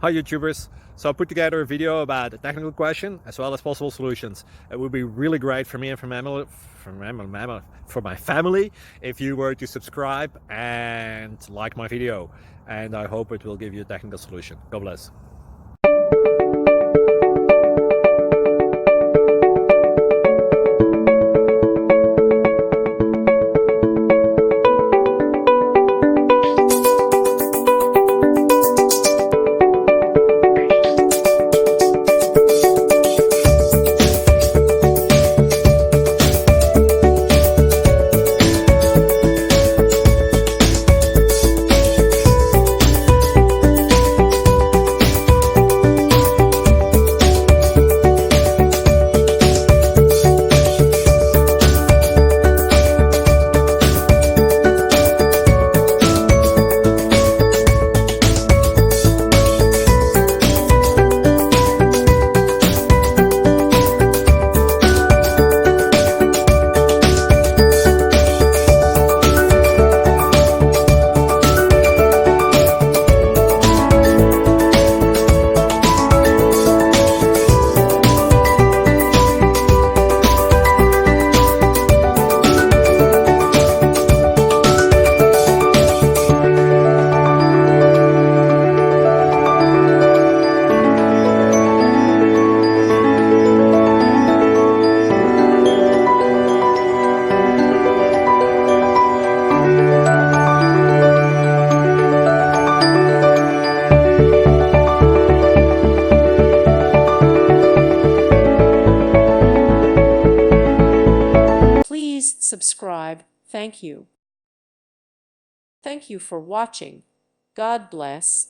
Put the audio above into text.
Hi YouTubers. So I put together a video about a technical question as well as possible solutions. It would be really great for me and for my family if you were to subscribe and like my video, and I hope it will give you a technical solution. God bless. Please subscribe. Thank you. Thank you for watching. God bless.